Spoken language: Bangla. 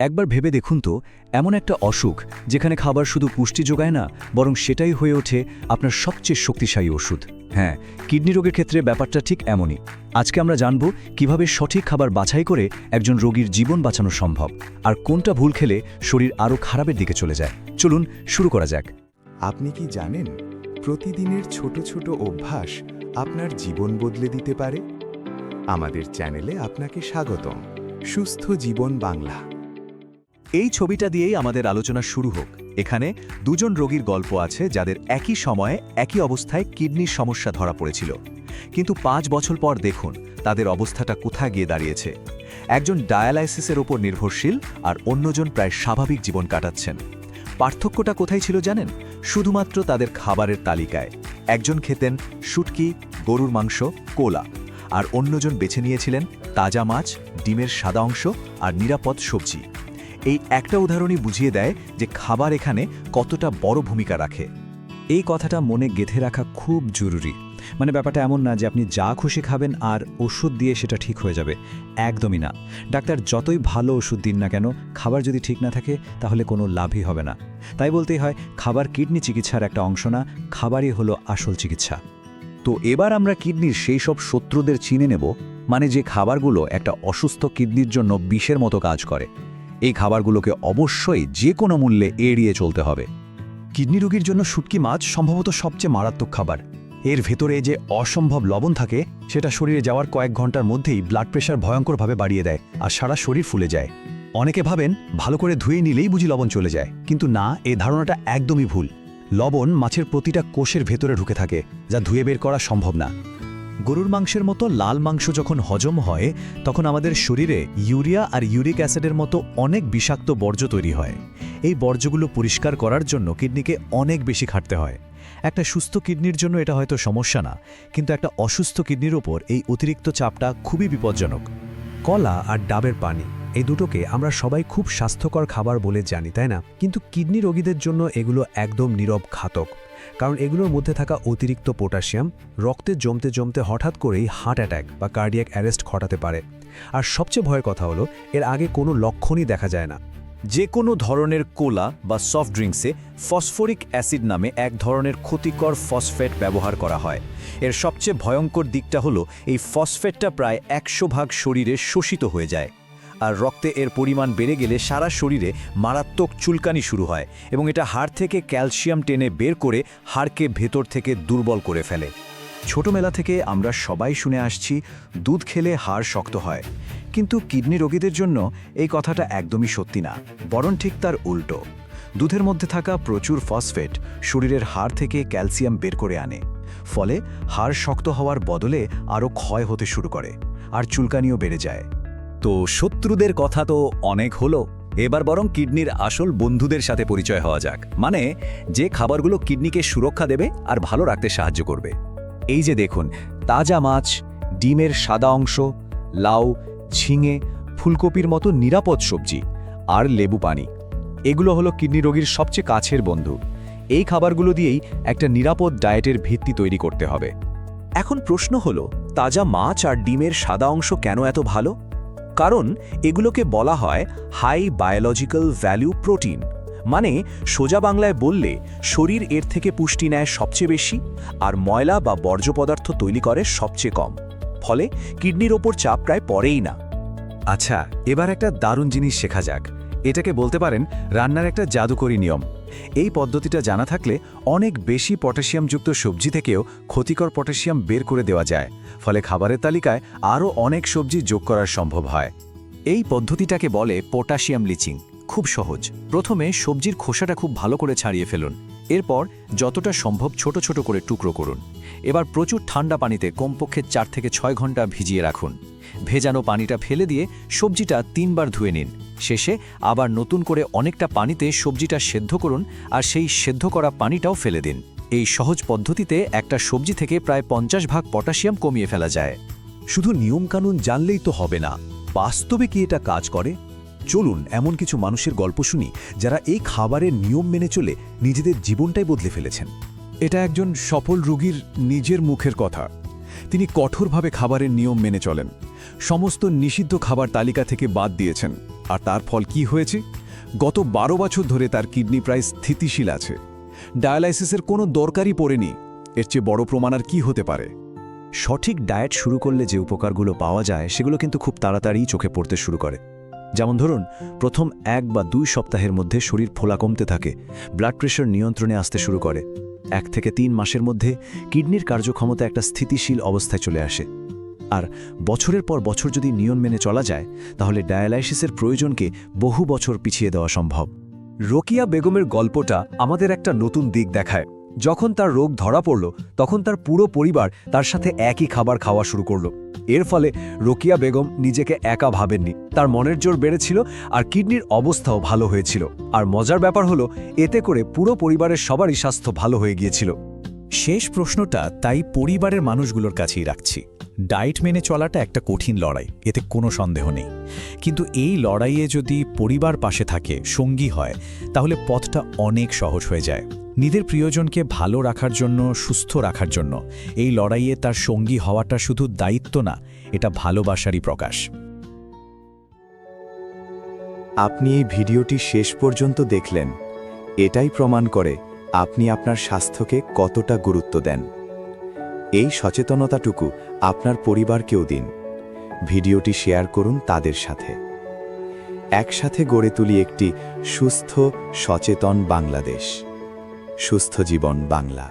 একবার ভেবে দেখুন তো, এমন একটা অসুখ যেখানে খাবার শুধু পুষ্টি যোগায় না, বরং সেটাই হয়ে ওঠে আপনার সবচেয়ে শক্তিশালী ওষুধ। হ্যাঁ, কিডনি রোগের ক্ষেত্রে ব্যাপারটা ঠিক এমনই। আজকে আমরা জানব কিভাবে সঠিক খাবার বাছাই করে একজন রোগীর জীবন বাঁচানো সম্ভব, আর কোনটা ভুল খেলে শরীর আরও খারাপের দিকে চলে যায়। চলুন শুরু করা যাক। আপনি কি জানেন প্রতিদিনের ছোট ছোট অভ্যাস আপনার জীবন বদলে দিতে পারে? আমাদের চ্যানেলে আপনাকে স্বাগতম। সুস্থ জীবন বাংলা। এই ছবিটা দিয়েই আমাদের আলোচনা শুরু হোক। এখানে দুজন রোগীর গল্প আছে যাদের একই সময়ে একই অবস্থায় কিডনির সমস্যা ধরা পড়েছিল, কিন্তু 5 বছর পর দেখুন তাদের অবস্থাটা কোথায় গিয়ে দাঁড়িয়েছে। একজন ডায়ালাইসিসের ওপর নির্ভরশীল আর অন্যজন প্রায় স্বাভাবিক জীবন কাটাচ্ছেন। পার্থক্যটা কোথায় ছিল জানেন? শুধুমাত্র তাদের খাবারের তালিকায়। একজন খেতেন শুটকি, গরুর মাংস, কোলা, আর অন্যজন বেছে নিয়েছিলেন তাজা মাছ, ডিমের সাদা অংশ আর নিরাপদ সবজি। এই একটা উদাহরণই বুঝিয়ে দেয় যে খাবার এখানে কতটা বড় ভূমিকা রাখে। এই কথাটা মনে গেঁথে রাখা খুব জরুরি। মানে ব্যাপারটা এমন না যে আপনি যা খুশি খাবেন আর ওষুধ দিয়ে সেটা ঠিক হয়ে যাবে। একদমই না। ডাক্তার যতই ভালো ওষুধ দিন না কেন, খাবার যদি ঠিক না থাকে তাহলে কোনো লাভই হবে না। তাই বলতেই হয়, খাবার কিডনি চিকিৎসার একটা অংশ না, খাবারই হলো আসল চিকিৎসা। তো এবার আমরা কিডনির সেই সব শত্রুদের চিনে নেব, মানে যে খাবারগুলো একটা অসুস্থ কিডনির জন্য বিষের মতো কাজ করে। এই খাবারগুলোকে অবশ্যই যে কোনো মূল্যে এড়িয়ে চলতে হবে। কিডনি রোগীর জন্য শুটকি মাছ সম্ভবত সবচেয়ে মারাত্মক খাবার। এর ভেতরে যে অসম্ভব লবণ থাকে, সেটা শরীরে যাওয়ার কয়েক ঘন্টার মধ্যেই ব্লাড প্রেশার ভয়ঙ্করভাবে বাড়িয়ে দেয় আর সারা শরীর ফুলে যায়। অনেকে ভাবেন ভালো করে ধুয়ে নিলেই বুঝি লবণ চলে যায়, কিন্তু না, এই ধারণাটা একদমই ভুল। লবণ মাছের প্রতিটা কোষের ভেতরে ঢুকে থাকে, যা ধুয়ে বের করা সম্ভব না। গরুর মাংসের মতো লাল মাংস যখন হজম হয়, তখন আমাদের শরীরে ইউরিয়া আর ইউরিক অ্যাসিডের মতো অনেক বিষাক্ত বর্জ্য তৈরি হয়। এই বর্জ্যগুলো পরিষ্কার করার জন্য কিডনিকে অনেক বেশি খাটতে হয়। একটা সুস্থ কিডনির জন্য এটা হয়তো সমস্যা না, কিন্তু একটা অসুস্থ কিডনির ওপর এই অতিরিক্ত চাপটা খুবই বিপজ্জনক। কলা আর ডাবের পানি, এই দুটোকে আমরা সবাই খুব স্বাস্থ্যকর খাবার বলে জানি, তাই না? কিন্তু কিডনি রোগীদের জন্য এগুলো একদম নীরব ঘাতক। কারণ এগুলোর মধ্যে থাকা অতিরিক্ত পটাশিয়াম রক্তে জমতে জমতে হঠাৎ করেই হার্ট অ্যাটাক বা কার্ডিয়াক অ্যারেস্ট ঘটাতে পারে। আর সবচেয়ে ভয়ের কথা হলো, এর আগে কোনো লক্ষণই দেখা যায় না। যে কোনো ধরনের কোলা বা সফট ড্রিঙ্কসে ফসফরিক অ্যাসিড নামে এক ধরনের ক্ষতিকর ফসফেট ব্যবহার করা হয়। এর সবচেয়ে ভয়ঙ্কর দিকটা হলো, এই ফসফেটটা প্রায় 100 ভাগ শরীরে শোষিত হয়ে যায়, আর রক্তে এর পরিমাণ বেড়ে গেলে সারা শরীরে মারাত্মক চুলকানি শুরু হয়, এবং এটা হাড় থেকে ক্যালসিয়াম টেনে বের করে হাড়কে ভেতর থেকে দুর্বল করে ফেলে। ছোটবেলা থেকে আমরা সবাই শুনে আসছি দুধ খেলে হাড় শক্ত হয়, কিন্তু কিডনি রোগীদের জন্য এই কথাটা একদমই সত্যি না, বরং ঠিক তার উল্টো। দুধের মধ্যে থাকা প্রচুর ফসফেট শরীরের হাড় থেকে ক্যালসিয়াম বের করে আনে, ফলে হাড় শক্ত হওয়ার বদলে আরও ক্ষয় হতে শুরু করে, আর চুলকানিও বেড়ে যায়। তো শত্রুদের কথা তো অনেক হলো, এবার বরং কিডনির আসল বন্ধুদের সাথে পরিচয় হওয়া যাক, মানে যে খাবারগুলো কিডনিকে সুরক্ষা দেবে আর ভালো রাখতে সাহায্য করবে। এই যে দেখুন, তাজা মাছ, ডিমের সাদা অংশ, লাউ, ঝিঙে, ফুলকপির মতো নিরাপদ সবজি, আর লেবু পানি, এগুলো হলো কিডনি রোগীর সবচেয়ে কাছের বন্ধু। এই খাবারগুলো দিয়েই একটা নিরাপদ ডায়েটের ভিত্তি তৈরি করতে হবে। এখন প্রশ্ন হলো, তাজা মাছ আর ডিমের সাদা অংশ কেন এত ভালো? কারণ এগুলোকে বলা হয় হাই বায়োলজিক্যাল ভ্যালু প্রোটিন, মানে সোজা বাংলায় বললে শরীর এর থেকে পুষ্টি নেয় সবচেয়ে বেশি, আর ময়লা বা বর্জ্য পদার্থ তৈরি করে সবচেয়ে কম, ফলে কিডনির ওপর চাপ প্রায় পড়েই না। আচ্ছা, এবার একটা দারুণ জিনিস শেখা যাক। এটাকে বলতে পারেন রান্নার একটা জাদুকরী নিয়ম। এই পদ্ধতিটা জানা থাকলে অনেক বেশি পটাশিয়ামযুক্ত সবজি থেকেও ক্ষতিকর পটাশিয়াম বের করে দেওয়া যায়, ফলে খাবারের তালিকায় আরও অনেক সবজি যোগ করা সম্ভব হয়। এই পদ্ধতিটাকে বলে পটাশিয়াম লিচিং। খুব সহজ। প্রথমে সবজির খোসাটা খুব ভালো করে ছাড়িয়ে ফেলুন, এরপর যতটা সম্ভব ছোট ছোট করে টুকরো করুন। এবার প্রচুর ঠান্ডা পানিতে কমপক্ষে 4 থেকে 6 ঘন্টা ভিজিয়ে রাখুন। ভেজানো পানিটা ফেলে দিয়ে সবজিটা 3 বার ধুয়ে নিন। শেষে আবার নতুন করে অনেকটা পানিতে সবজিটা সেদ্ধ করুন, আর সেই সেদ্ধ করা পানিটাও ফেলে দিন। এই সহজ পদ্ধতিতে একটা সবজি থেকে প্রায় 50 ভাগ পটাশিয়াম কমিয়ে ফেলা যায়। শুধু নিয়মকানুন জানলেই তো হবে না, বাস্তবে কি এটা কাজ করে? চলুন এমন কিছু মানুষের গল্প শুনি যারা এই খাবারের নিয়ম মেনে চলে নিজেদের জীবনটাই বদলে ফেলেছেন। এটা একজন সফল রোগীর নিজের মুখের কথা। তিনি কঠোরভাবে খাবারের নিয়ম মেনে চলেন, সমস্ত নিষিদ্ধ খাবার তালিকা থেকে বাদ দিয়েছেন, আর তার ফল কি হয়েছে? গত 12 বছর ধরে তার কিডনি প্রায় স্থিতিশীল আছে। ডায়ালাইসিসের কোনো দরকারই পড়েনি। এর চেয়ে বড় প্রমাণ আর কি হতে পারে? সঠিক ডায়েট শুরু করলে যে উপকারগুলো পাওয়া যায় সেগুলো কিন্তু খুব তাড়াতাড়ি চোখে পড়তে শুরু করে। যেমন ধরুন, প্রথম 1 বা 2 সপ্তাহের মধ্যে শরীর ফোলা কমতে থাকে, ব্লাড প্রেশার নিয়ন্ত্রণে আসতে শুরু করে। 1 থেকে 3 মাসের মধ্যে কিডনির কার্যক্ষমতা একটা স্থিতিশীল অবস্থায় চলে আসে। আর বছরের পর বছর যদি নিয়ম মেনে চলা যায়, তাহলে ডায়ালাইসিসের প্রয়োজনকে বহু বছর পিছিয়ে দেওয়া সম্ভব। রোকিয়া বেগমের গল্পটা আমাদের একটা নতুন দিক দেখায়। যখন তার রোগ ধরা পড়ল, তখন তার পুরো পরিবার তার সাথে একই খাবার খাওয়া শুরু করল। এর ফলে রোকিয়া বেগম নিজেকে একা ভাবেননি, তার মনের জোর বেড়েছিল আর কিডনির অবস্থাও ভালো হয়েছিল। আর মজার ব্যাপার হলো, এতে করে পুরো পরিবারের সবারই স্বাস্থ্য ভালো হয়ে গিয়েছিল। শেষ প্রশ্নটা তাই পরিবারের মানুষগুলোর কাছেই রাখছি। ডায়েট মেনে চলাটা একটা কঠিন লড়াই, এতে কোনো সন্দেহ নেই। কিন্তু এই লড়াইয়ে যদি পরিবার পাশে থাকে, সঙ্গী হয়, তাহলে পথটা অনেক সহজ হয়ে যায়। নিজের প্রিয়জনকে ভালো রাখার জন্য, সুস্থ রাখার জন্য এই লড়াইয়ে তার সঙ্গী হওয়াটা শুধু দায়িত্ব না, এটা ভালোবাসারই প্রকাশ। আপনি এই ভিডিওটি শেষ পর্যন্ত দেখলেন, এটাই প্রমাণ করে আপনি আপনার স্বাস্থ্যকে কতটা গুরুত্ব দেন। এই সচেতনতাটুকু আপনার পরিবারকেও দিন। ভিডিওটি শেয়ার করুন তাদের সাথে। একসাথে গড়ে তুলি একটি সুস্থ, সচেতন বাংলাদেশ। সুস্থ জীবন বাংলা।